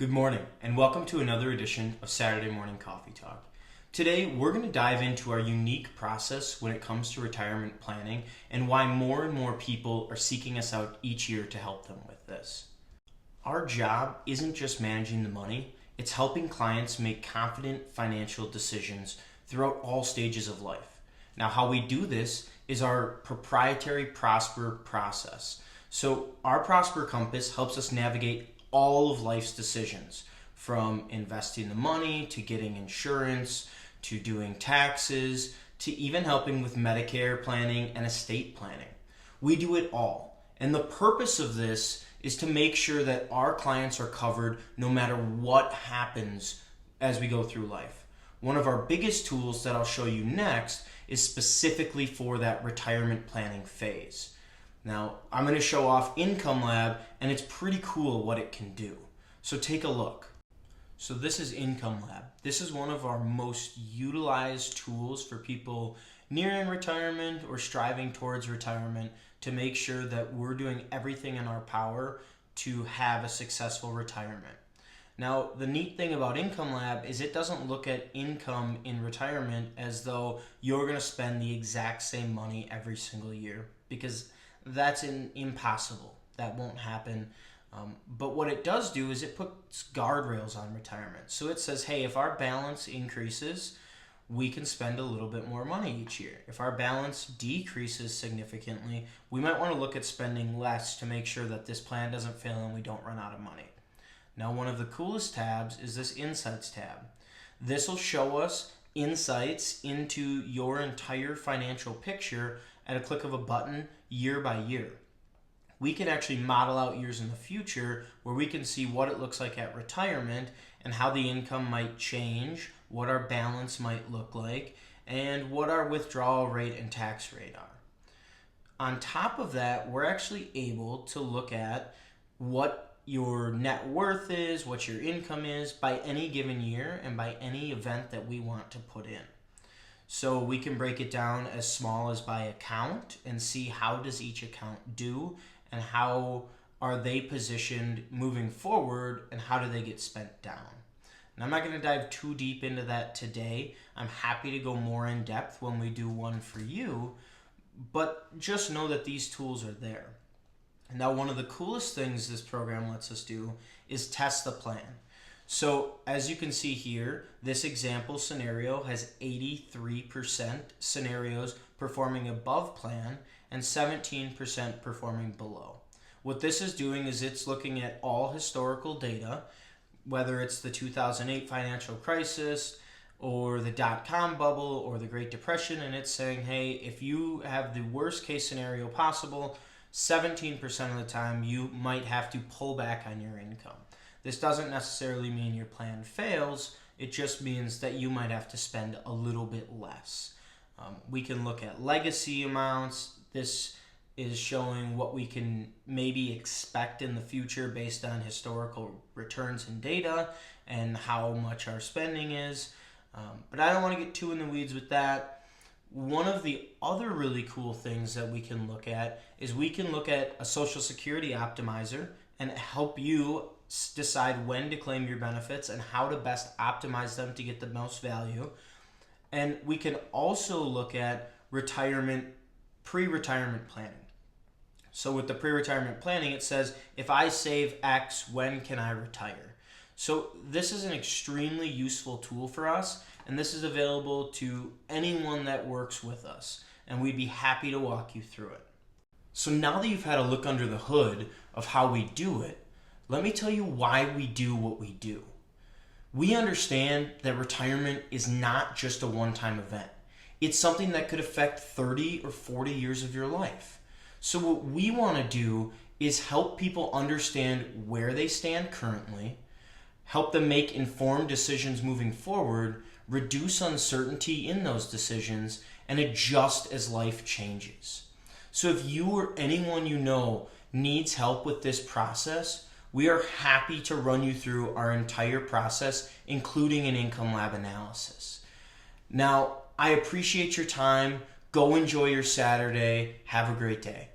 Good morning, and welcome to another edition of Saturday Morning Coffee Talk. Today, we're going to dive into our unique process when it comes to retirement planning and why more and more people are seeking us out each year to help them with this. Our job isn't just managing the money, it's helping clients make confident financial decisions throughout all stages of life. Now, how we do this is our proprietary Prosper process. So, our Prosper Compass helps us navigate all of life's decisions, from investing the money to getting insurance to doing taxes to even helping with Medicare planning and estate planning. We do it all. And the purpose of this is to make sure that our clients are covered no matter what happens as we go through life. One of our biggest tools that I'll show you next is specifically for that retirement planning phase. Now, I'm going to show off Income Lab, and it's pretty cool what it can do. So take a look. So this is Income Lab. This is one of our most utilized tools for people nearing retirement or striving towards retirement to make sure that we're doing everything in our power to have a successful retirement. Now, the neat thing about Income Lab is it doesn't look at income in retirement as though you're going to spend the exact same money every single year, because that's impossible. That won't happen. But what it does do is it puts guardrails on retirement. So it says, hey, if our balance increases, we can spend a little bit more money each year. If our balance decreases significantly, we might want to look at spending less to make sure that this plan doesn't fail and we don't run out of money. Now, one of the coolest tabs is this Insights tab. This will show us insights into your entire financial picture at a click of a button, year by year. We can actually model out years in the future where we can see what it looks like at retirement and how the income might change, what our balance might look like, and what our withdrawal rate and tax rate are. On top of that, we're actually able to look at what your net worth is, what your income is by any given year and by any event that we want to put in. So we can break it down as small as by account and see how does each account do and how are they positioned moving forward and how do they get spent down. And I'm not going to dive too deep into that today. I'm happy to go more in depth when we do one for you, but just know that these tools are there. Now, one of the coolest things this program lets us do is test the plan. So as you can see here, this example scenario has 83% scenarios performing above plan and 17% performing below. What this is doing is it's looking at all historical data, whether it's the 2008 financial crisis or the dot-com bubble or the Great Depression, and it's saying, hey, if you have the worst case scenario possible, 17% of the time you might have to pull back on your income. This doesn't necessarily mean your plan fails, it just means that you might have to spend a little bit less. We can look at legacy amounts. This is showing what we can maybe expect in the future based on historical returns and data and how much our spending is. But I don't want to get too in the weeds with that. One of the other really cool things that we can look at is we can look at a Social Security optimizer and help you decide when to claim your benefits and how to best optimize them to get the most value. And we can also look at pre-retirement planning. So with the pre-retirement planning, it says, if I save X, when can I retire? So this is an extremely useful tool for us, and this is available to anyone that works with us, and we'd be happy to walk you through it. So now that you've had a look under the hood of how we do it, let me tell you why we do what we do. We understand that retirement is not just a one-time event. It's something that could affect 30 or 40 years of your life. So what we want to do is help people understand where they stand currently, help them make informed decisions moving forward, reduce uncertainty in those decisions, and adjust as life changes. So if you or anyone you know needs help with this process, we are happy to run you through our entire process, including an Income Lab analysis. Now, I appreciate your time. Go enjoy your Saturday. Have a great day.